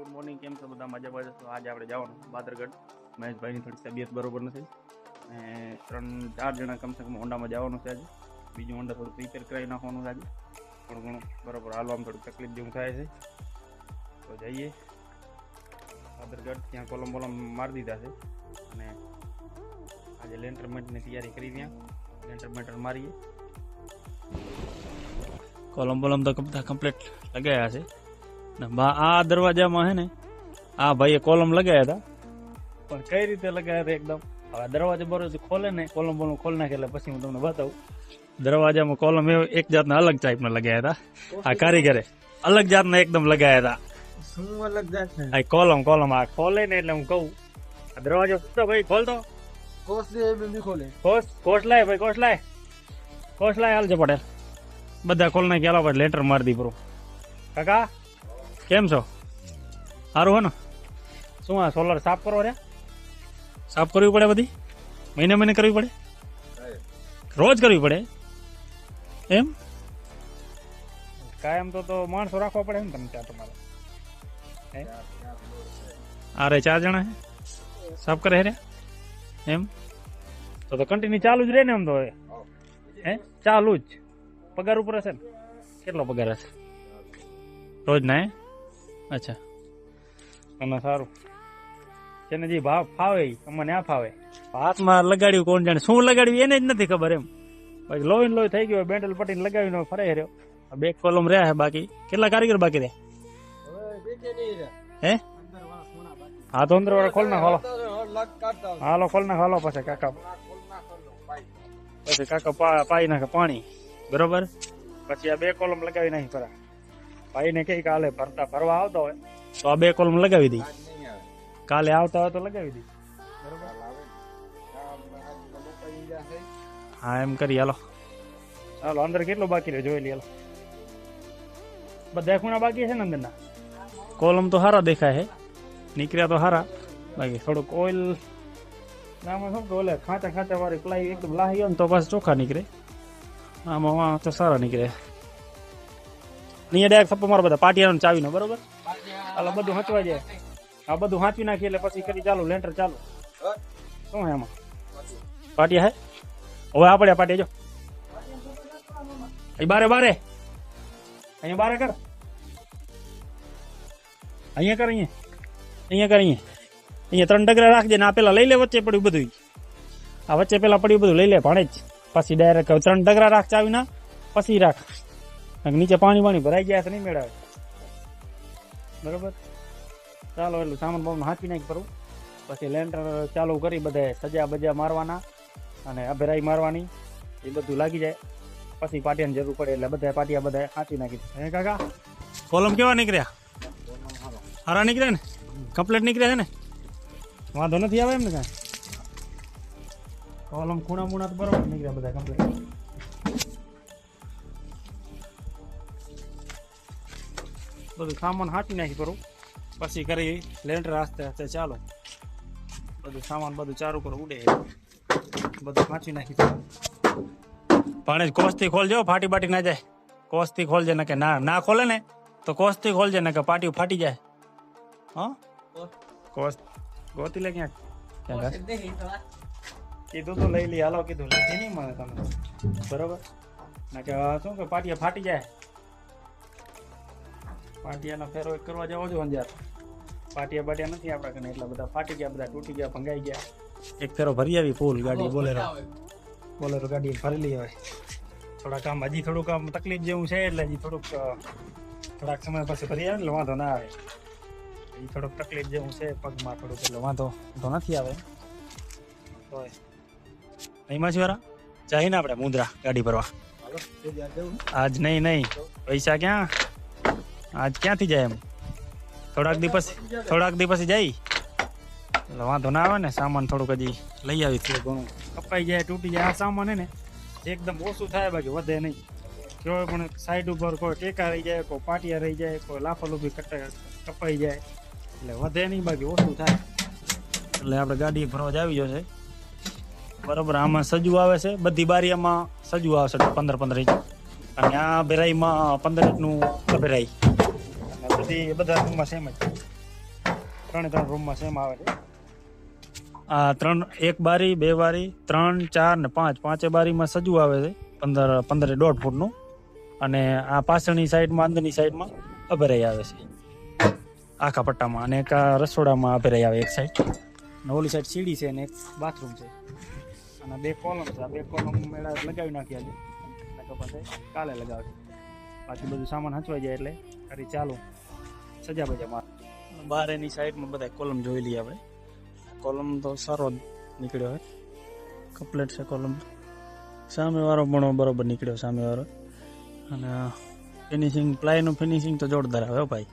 Good morning. કેમ છો બધા? મજા પડે. તો આજે આપણે જવાનું બાદરગઢ. મહેશભાઈની થોડી તબિયત બરોબર નથી અને 3-4 જણા કમસે કમ હોન્ડામાં જવાનું છે આજે. બીજું હોન્ડા થોડું રિપેર કરાવી નાખવાનું છે આજે. થોડું ઘણું બરોબર હાલવામાં થોડી તકલીફ જેવું થાય છે. તો જઈએ બાદરગઢ. ત્યાં કોલમ મારી દીધા છે અને આજે લેન્ટરમેન્ટની તૈયારી કરી. ત્યાં લેન્ટરમેન્ટ મારીએ. કોલમ તો બધા કમ્પ્લીટ લગાવ્યા છે ને. આ દરવાજામાં હે ને આ ભાઈએ કોલમ લગાવ્યા હતા, પણ કઈ રીતે લગાવ્યા હતા એકદમ. હવે દરવાજો બરોબર ખોલે ને, કોલમ ખોલી નાખે એટલે પછી હું તમને બતાવું. દરવાજામાં કોલમ એક જાતના અલગ ટાઈપના લગાવ્યા હતા. આ કારીગરે અલગ જાતના એકદમ લગાવ્યા હતા. શું અલગ જાત છે? આ કોલમ આ ખોલે ને એટલે હું કહું આ દરવાજો તો ભાઈ ખોલતો કોસ દે એ બી ખોલે. કોસ લાય ભાઈ, કોસ લાય હાલ છે પટેલ. બધા ખોલ નાખી. હાલો પછી લેટર મારી દી. કાકા કેમ છો? સારું હો ને? શું આ સોલર સાફ કરો રે? સાફ કરવી પડે બધી? મહિને કરવી પડે? રોજ કરવી પડે એમ? કાયમ તો માણસો રાખવા પડે ને તમે ત્યાં તમારે? અરે 4 જણા હે સાફ કરે રે એમ? તો કન્ટિન્યુ ચાલુ જ રહે ને એમ તો? હે ચાલુ જ? પગાર ઉપર હશે ને? કેટલો પગાર હશે રોજ ના? હે અચ્છા. અને સારું છે ને. જે ભાવ ફાવે અમને આ ફાવે. હાથમાં લગાડ્યું કોણ જાણે શું લગાડ્યું એને જ નથી ખબર એમ. પછી લોહી થઈ ગયો. બેન્ડલ પટીને લગાવીને ફરે રહ્યો. 2 કોલમ રહ્યા છે બાકી. કેટલા કારીગર બાકી રહ્યા? હે હા તો અંદર વાળા ખોલ નાખો. હાલો ખોલ નાખો. હાલો પછી કાકા પાઈ નાખે પાણી બરોબર. પછી આ 2 કોલમ લગાવી નાખી ફરા. ભાઈ ને કઈ કાલે ફરવા આવતા હોય તો આ 2 કોલમ લગાવી દઈ. કાલે આવતા હોય તો લગાવી દઈ. હા એમ કરી. હાલો અંદર કેટલું બાકી રહે જોઈ લે. હાલો બધા ખૂણા બાકી છે ને અંદરના. કોલમ તો સારા દેખાય છે, નીકળ્યા તો સારા. બાકી થોડુંક ઓઇલ આમાં શું કે ઓલે ખાંચા વાળી પ્લાય એકદમ લાહી હોય ને તો પાછું ચોખ્ખા નીકળે. આમાં તો સારા નીકળે. અહીંયા ડાયરેક્ટ સપ્પો મારો બધા પાટિયાનો ચાવીનો બરોબર. હાલો બધું હાંચવા જાય. આ બધું હાંચવી નાખીએ એટલે પછી કરી ચાલુ લેન્ટર ચાલુ. શું હે એમાં? પાટિયા હે? હવે આપણે પાટિયા જો અહીં બારે અહીંયા બારે કર. અહીંયા કર. અહીંયા 3 ડગરા રાખજે ને. આ પેલા લઈ લે. વચ્ચે પડ્યું બધું. આ વચ્ચે પેલા પડ્યું બધું લઈ લે ભાણે જ. પછી ડાયરેક્ટ 3 ડગરા રાખ ચાવી ના. પછી રાખ. નીચે પાણી ભરાઈ ગયા નહીં મેળવે બરોબર. ચાલો એટલું સામાન હાંચી નાખી કરું. પછી લેન્ટર ચાલુ કરી. બધા સજા બજા મારવાના અને અભેરાઈ મારવાની. એ બધું લાગી જાય પછી પાટિયાની જરૂર પડે એટલે બધા પાટિયા બધા હાંચી નાખી. હે કાકા કોલમ કેવા નીકળ્યા? હારા નીકળ્યા ને? કમ્પ્લીટ નીકળ્યા છે ને? વાંધો નથી આવે એમ ને કાંઈ? કોલમ ખૂણા તો બરોબર નીકળ્યા બધા કમ્પ્લીટ. બધું સામાન હાંચી નાખી કરું. પછી કરી લેન્ટર આસ્તે ચાલો. બધું સામાન બધું ચારું કરું. ઉડે બધું હાંચી નાખી. પણ કોસથી ખોલજો, ફાટી બાટી ના જાય. કોસથી ખોલજે ને કે ના ખોલે ને તો કોસથી ખોલજે ને કે પાટી ફાટી જાય. હા કોસ ગોતી લે ક્યાંક. કીધું તો લઈ લી. હાલો કીધું લીધી નહીં મને તમે બરોબર. ના કે શું કે પાટિયા ફાટી જાય. પાટિયાનો ફેરો કરવા જાવ છો અંજાર. પાટિયા નથી આપણા કને. એટલા બધા ફાટી ગયા, બધા તૂટી ગયા, ભંગાઈ ગયા. એક ફેરો ભરી આવી ફૂલ ગાડી. બોલેરો ગાડી ભરેલી હોય. થોડું કામ તકલીફ જેવું છે એટલે હજી થોડાક સમય પછી ભરી આવે એટલે વાંધો ના આવે. એ થોડુંક તકલીફ જેવું છે પગમાં થોડુંક એટલે વાંધો નથી આવે. તો નહીં માછીવાળા જાય ને આપણે મુંદ્રા ગાડી ભરવા. આજ નહીં પૈસા ક્યાં? આજ ક્યાંથી જાય એમ? થોડાક દી પછી જાય એટલે વાંધો ના આવે ને. સામાન થોડુંક હજી લઈ આવી. થોડું ઘણું કપાઈ જાય, તૂટી જાય. આ સામાન હે ને એકદમ ઓછું થાય, બાકી વધે નહીં. કેવાય પણ સાઈડ ઉપર કોઈ ટેકા રહી જાય, કોઈ પાટિયા રહી જાય, કોઈ લાફલું કપાઈ જાય એટલે વધે નહીં, બાકી ઓછું થાય. એટલે આપણે ગાડી ભરવા જ આવી જશે બરોબર. આમાં સજુ આવે છે. બધી બારીઓમાં સજુ આવશે 15 ઇંચ. અને આ ભેરાઈમાં 15 ઇંચનું ભેરાઈ. બધી બધા રૂમમાં સેમ જ. ત્રણ રૂમમાં સેમ આવે છે. આ 3 1 બારી 2 બારી 3 4 ને 5 પાંચે બારીમાં સજુ આવે છે 15 1.5 ફૂટનું. અને આ પાછળની સાઈડમાં અંદરની સાઈડમાં અભેરાઈ આવે છે આખા પટ્ટામાં. અને એક આ રસોડામાં અભેરાઈ આવે એક સાઈડ. અને ઓલી સાઈડ સીડી છે અને એક બાથરૂમ છે. અને 2 કોલમ છે. આ 2 કોલમ મેળા લગાવી નાખ્યા છે. એટલે પછી કાલે લગાવે. બાકી બધું સામાન હંચવાઈ જાય એટલે ફરી ચાલુ સજા બજા માર. બહાર એની સાઈડમાં બધા કોલમ જોઈ લઈએ આપણે. કોલમ તો સારો નીકળ્યો હોય, કમ્પ્લીટ છે કોલમ. સામેવાળો પણ બરોબર નીકળ્યો સામેવાળો. અને ફિનિશિંગ પ્લાયનું ફિનિશિંગ તો જોરદાર આવે હો ભાઈ.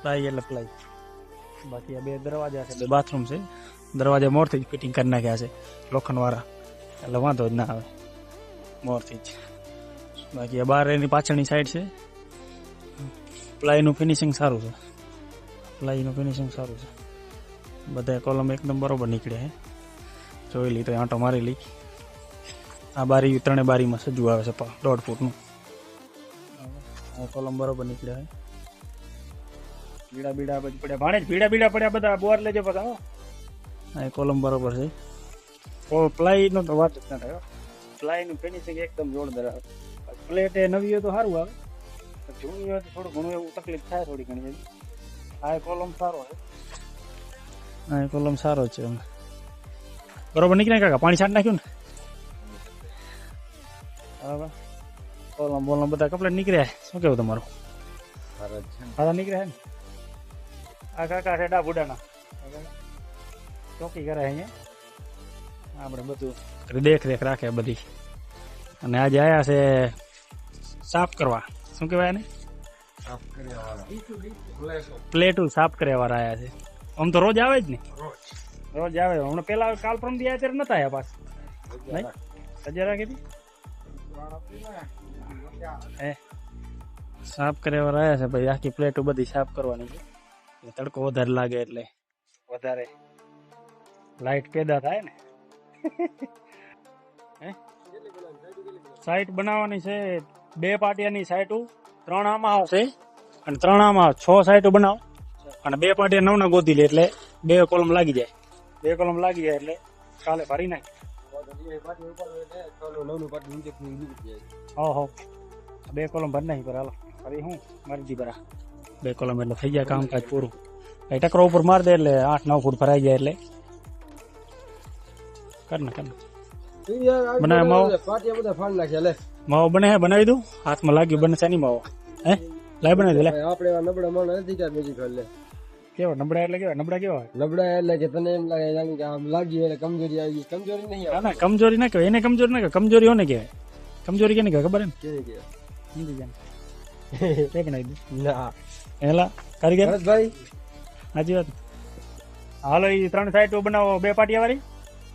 પ્લાય એટલે પ્લાય. બાકી આ 2 દરવાજા છે, 2 બાથરૂમ છે. દરવાજા મોરથી જ ફિટિંગ કરી નાખ્યા છે લોખંડવાળા, એટલે વાંધો જ ના આવે મોરથી જ. બાકી આ બહાર એની પાછળની સાઈડ છે. પ્લાયનું ફિનિશિંગ સારું છે. પ્લાયનું ફિનિશિંગ સારું છે. બધા કોલમ એકદમ બરોબર નીકળ્યા છે. જોઈ લી તો આંટો મારી લઈ. આ બારી 3 બારીમાં સજુ આવે છે 1.5 ફૂટનું. આ કોલમ બરોબર નીકળ્યા છે. બીડા બીડા બધું પડ્યા ભાણે જ બીડા બીડા પડ્યા બધા. બોર લેજો બધા. આ કોલમ બરોબર છે. પ્લાયનો તો વાત જ ના થાય. પ્લાયનું ફિનિશિંગ એકદમ જોરદાર આવે. પ્લેટ એ નવી હોય તો સારું આવે, જૂની હોય તો થોડું ઘણું એવું તકલીફ થાય થોડી ઘણી. આ કોલમ સારો છે. હા કોલમ સારો છે. બરોબર નીકળ્યા કાકા? પાણી છાંટ નાખ્યું ને? બરાબર. કોલમ બોલમ બધા કમ્પ્લીટ નીકળ્યા. શું કેવું તમારું? સારા નીકળ્યા ને? આ કાકા છે ડાબુડાના ચોકી કરે અહીંયા. આપણે બધું દેખરેખ રાખે બધી. અને આજે આયા છે સાફ કરવા. શું કહેવાય એને? પ્લેટું સાફ કર્યા વાળા આયા છે. આમ તો રોજ આવે જ ને? રોજ આવે. હમણાં પેલા કાલ પરમ દી અત્યારે નતા આવ્યા પાછા. નહીં સજા રાખી હતી. સાફ કર્યા વાળા આવ્યા છે ભાઈ. આખી પ્લેટો બધી સાફ કરવાની છે. તડકો વધારે લાગે એટલે વધારે લાઈટ પેદા થાય ને. સાઈટ બનાવવાની છે 2 પાટિયાની સાઈટો. 3 આમાં આવશે અને 3 આમાં 6 સાઈટો બનાવો. અને 2 પાટિયા 9 ગોતી લે એટલે 2 કોલમ લાગી જાય. 2 કોલમ લાગી જાય એટલે કાલે ભરી નાખે. હો 2 કોલમ ભરી નાખી પર. હાલો ફરી હું મારી દી બરા 2 કોલમ એટલે થઈ જાય કામકાજ પૂરું. ટકરો ઉપર માર દે એટલે 8-9 ફૂટ ભરાઈ જાય એટલે કર બનાવે માવો બને હે. બનાવી દઉં. હાથમાં લાગ્યું બને છે. માવો હે લાઈ બનાવી દે. આપણે નબળા માણસ નથી કે બીજી કર લે. કેવો નબળા એટલે કેવા? નબળા કેવા? નબળા એટલે કે તને એમ લાગે જાણી કે આમ લાગી એટલે કમજોરી આવી. કમજોરી નહીં આવે. ના કમજોરી ના કહેવાય. એને કમજોરી ના કહેવાય. કમજોરી હોને કહેવાય. કમજોરી કેને કહેવાય ખબર હે ને? કેવી કે હિન્દી જાણ તે બનાવી દે. ના એલા કારીગર ભાઈ સાચી વાત. હાલો એ 3 સાઈડો બનાવો 2 પાટિયા વાળી.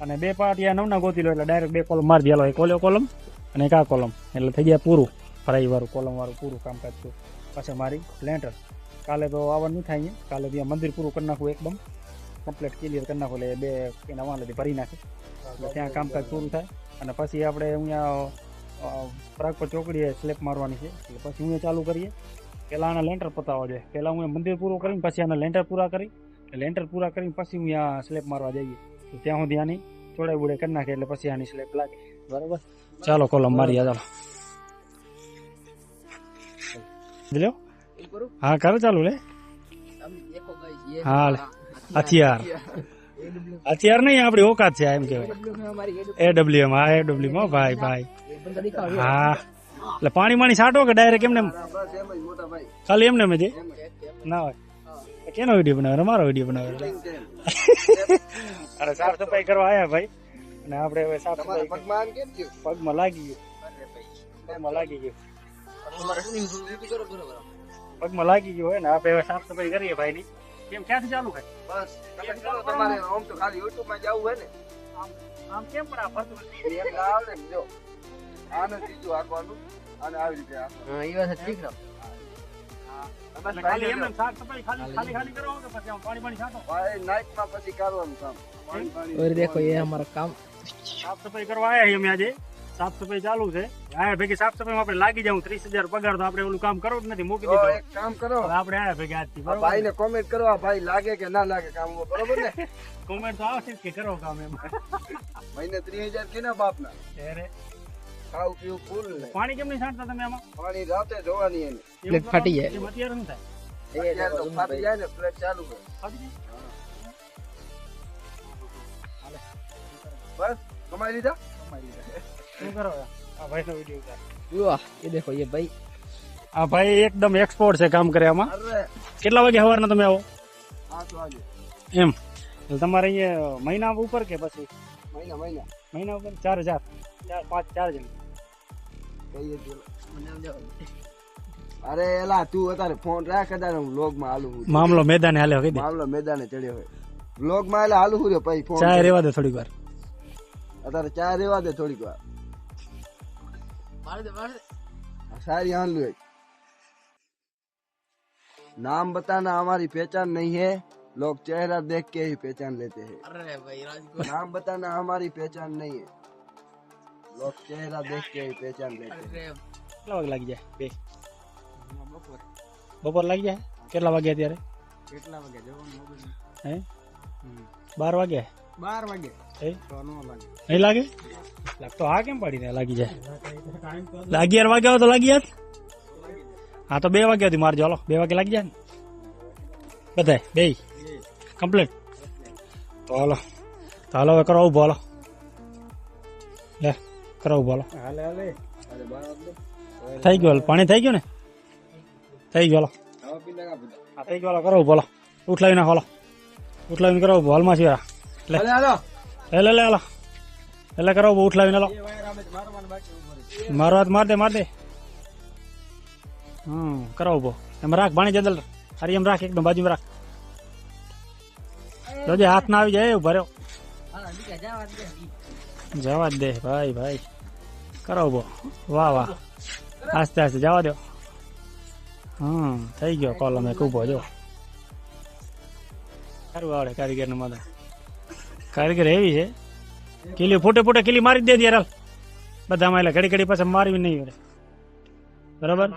અને 2 પાટિયા 9 ગોતી લો એટલે ડાયરેક્ટ 2 કોલમ મારી દે. એક ઓલો કોલમ અને એક આ કોલમ એટલે થઈ ગયા પૂરું. ફરાઈ વાળું કોલમ વાળું પૂરું કામકાજ થયું. પછી મારી લેન્ટર. કાલે તો આવવાનું નહીં થાય. કાલે ત્યાં મંદિર પૂરું કરી નાખવું એકદમ કમ્પ્લીટ ક્લિયર કરી નાખવું. એટલે 2 એના વાળેથી ભરી નાખે એટલે ત્યાં કામકાજ પૂરું થાય. અને પછી આપણે અહીંયા પ્રાગપર ચોકડીએ સ્લેબ મારવાની છે. એટલે પછી અહીંયા ચાલુ કરીએ. પહેલાં આના લેન્ટર પતાવવા જોઈએ. પહેલાં હું મંદિર પૂરું કરીને પછી આના લેન્ટર પૂરા કરી. લેન્ટર પૂરા કરીને પછી હું અહીંયા સ્લેબ મારવા જઈએ. ત્યાં સુધી આની ચોડાઈ બોડાઈ કરી નાખે એટલે પછી આની સ્લેબ લાગે. બરાબર. ચાલો કોલમ મારી ચાલો. લ્યો હા કરો ચાલુ લે. હા હથિયાર હથિયાર નહીં આપણી ઓકાત છે એમ કહેવાય. AWM. હા AWM ભાઈ ભાઈ. હા એટલે પાણી છાંટો કે ડાયરેક્ટ એમને ખાલી એમને મેં ના હોય. કેનો વિડીયો બનાવે? મારો વિડીયો બનાવે. અરે સાફ સફાઈ કરવા આવ્યા ભાઈ. અને આપણે હવે સાફ સફાઈ પગમાં લાગી ગયું. પગમાં લાગી ગયું. પગમાં લાગી ગયું હોય ને આપણે હવે સાફ સફાઈ કરીએ ભાઈ ની. કેમ ક્યાંથી ચાલુ થાય? બસ તમારે આમ તો ખાલી YouTube માં જવું હોય ને. આમ કેમ પણ આ ફરતું એમ આવે ને જો આને સીધું આકવાનું અને આવી રીતે આકવાનું. હા એ વાત ઠીક છે. એટલે ખાલી એમને સાફ સફાઈ ખાલી કરો કે પછી આમ પાણી છાંટો? ભાઈ નાઈટ માં પછી કરવાનું કામ. और देखो ये हमारा काम સાફ સફાઈ કરવા આવ્યા અમે આજે. સાફ સફાઈ ચાલુ છે. આયા ભેગી સાફ સફાઈમાં આપણે લાગી જાઉં. 30,000 પગાર તો આપણે ઓલું કામ કરવું જ નથી, મૂકી તો દીધું. એક કામ કરો, હવે આપણે આયા ભેગા આજથી, આ બરોબર? ભાઈને કોમેન્ટ કરો, આ ભાઈ લાગે કે ના લાગે કામ, બરોબર ને? કોમેન્ટ તો આવશે જ કે કરો કામ એમ. મહિને 30,000 કેના બાપના? અરે, ખાવું પીવું ફૂલ ને પાણી કેમ નહીં છાંટતા તમે આમાં? પાણી રાતે જોવાની એને. એવું ફાટી જાય. એમ અત્યારે શું થાય? અત્યારે તો ફાટી જાય ને, ફ્લેટ ચાલુ હોય. ફાટી જાય? બસ કમાઈ લીધા. શું કરો? આ ભાઈનો વિડીયો ઉતાર. ये देखो ये भाई આ ભાઈ એકદમ એક્સપોર્ટ છે કામ કરે આમાં. અરે કેટલા વાગે સવારના તમે આવો? 8 વાગે એમ એટલે તમારે અહીંયા મહિના ઉપર કે પછી મહિના મહિના ઉપર 4,000 4 જણ. કહીએ તો. અરે એલા તું અત્યારે ફોન રાખ, અત્યારે હું વ્લોગ માં હાલું છું. મામલો મેદાને હાલ્યો કીધી. મામલો મેદાને ચડ્યો હોય. વ્લોગ માં એટલે હાલું છું રે પછી ફોન. ચાય રેવા દે થોડીક વાર. અત્યારે ચા રેવા દે થોડીક વાર. सारी हाल हुए। नाम बताना हमारी पहचान नहीं है, लोग चेहरा देख के ही पहचान लेते हैं। अरे भाई राजकोट नाम बताना हमारी पहचान नहीं है, लोग चेहरा देख के ही पहचान लेते हैं। अरे કેટલા વાગે લાગી જાય? બે બપોર લાગી જાય. કેટલા વાગ્યા અત્યારે? કેટલા વાગે જવાનું? હે 12 વાગ્યા? 12 વાગે હે તો નો લાગે. નહીં લાગે? લાગતો આ કેમ પાડીને લાગી જાય? 11 વાગ્યા હોય તો લાગી જાય. હા તો 2 વાગ્યા સુધી મારજો. હાલો 2 વાગે લાગી જાય ને બધાય બે કમ્પ્લીટ. તો હાલો હવે કરો ઉભો. હાલો લે કરો ઉભો. હાલો હાલે હાલે થઈ ગયું. હાલ પાણી થઈ ગયું ને? થઈ ગયું. હાલો હા થઈ ગયું. હાલો કરો ઉભો. હાલો ઉઠલાવી નાખો. હાલો ઉઠલાવીને કરો ઉભો. હાલમાં છીએ લે હાલો લે લે હાલો એટલે કરો ઉભો. ઉઠલાવીને હાલો મારો હાથ માર દે. કરો ઉભો. એમ રાખ પાણી જદલ. અરે એમ રાખ, એકદમ બાજુમાં રાખ. જોજે હાથ ના આવી જાય. ઉભા રહ્યો. જવા જ દે ભાઈ. કરો ઉભો. વાહ આસ્તે આસ્તે જવા દો. થઈ ગયો કોલમ એક ઉભો. જો સારું આવડે કારીગર ને માથે. કારીગર એવી છે કીલી ફૂટે કીલી મારી જ દે યાર બધામાં. એટલે ઘડી પાછા મારવી નહીં પડે. બરાબર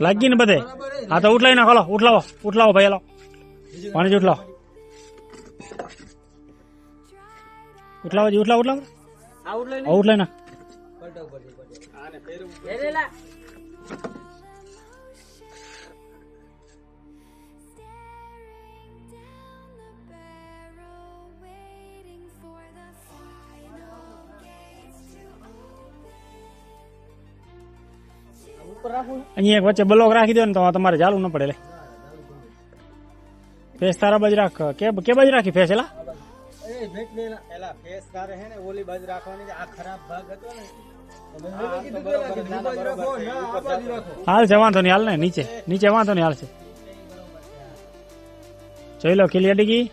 લાગી ને બધે. હા તો ઉઠલાવી નાખો. ઉઠલાવો ભાઈ. હાલો પાણી ઉઠલાવો. ઉઠલાવી ના. અહીંયા એક વચ્ચે બ્લોક રાખી દો ને તો તમારે ચાલુ ન પડે. ફેસ તારા બાજુ રાખ. કે બાજુ રાખી ફેસ? એલા ફેસ તારે હે ને ઓલી બાજુ રાખવાની છે. આ ખરાબ ભાગ હતો ને હાલ છે વાંધો નહીં. હાલ ને નીચે વાંધો નહીં. હાલ છે જોઈ લો. ખીલી અડી ગઈ.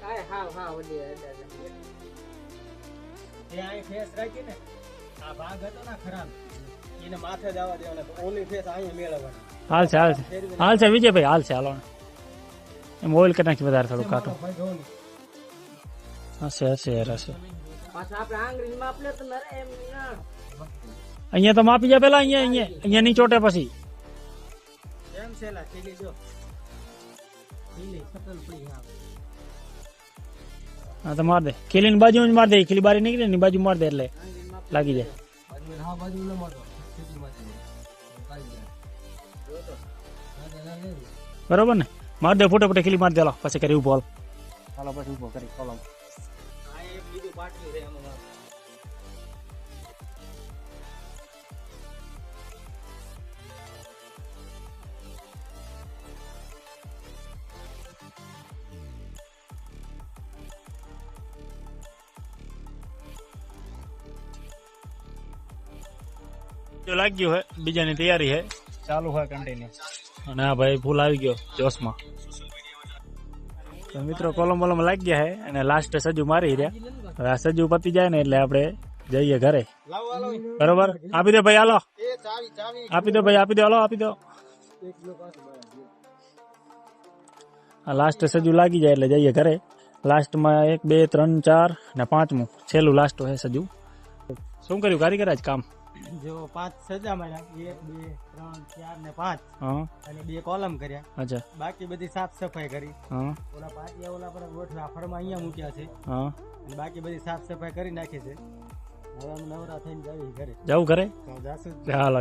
ફેસ રાખી ને આ ભાગ હતો ને ખરાબ, એને માથે જવા દેવાના. ઓલી ફેસ અહીંયા મેળવવાની. હાલ છે વિજયભાઈ. હાલ છે. હાલો એમ ઓઇલ કરી નાખી વધારે થોડું કાઢો. હશે યાર હશે. અહીંયા તો માપી જાય પેલા. અહીંયા નહીં ચોટે પછી. એમ છે લા ખીલી જો ખીલી સતલ પડી. હા તો માર દે. ખીલી ની બાજુ માર દે. ખીલી બારી નીકળે ની બાજુ માર દે એટલે લાગી જાય. બરોબર ને? માર દે ફૂટે ખીલી માર દે. પછી કરી ઉભો. હાલો પછી ઉભો કરી કોલમ. લાગ્યું હે. બીજાની તૈયારી હે ચાલુ હોય કન્ટિન્યુ. અને હા ભાઈ ફૂલ આવી ગયો જોશમાં. તો મિત્રો કોલમ લાગી ગયા હે અને લાસ્ટ સજુ મારી રહ્યા. હવે આ સજુ પતી જાય ને એટલે આપણે જઈએ ઘરે. બરોબર આપી દો ભાઈ. હાલો આપી દો ભાઈ. હાલો આપી દો. આ લાસ્ટ સજુ લાગી જાય એટલે જઈએ ઘરે. લાસ્ટમાં 1 2 3 4 ને 5મું છેલ્લું લાસ્ટ હે સજુ. શું કર્યું કારીગર આજ કામ? જો 5 સજા મળ્યા 1 2 3 4 ને 5 હા અને 2 કોલમ કર્યા. અચ્છા બાકી બધી સાફ સફાઈ કરી. હા ઓલા પાટિયા ઓલા પર ગોઠવા ફળમાં અહીંયા મૂક્યા છે હા અને બાકી બધી સાફ સફાઈ કરી નાખી છે. હવે અમે નવરા થઈને જઈએ ઘરે. જવું ઘરે? તો જાશું જ. ચાલો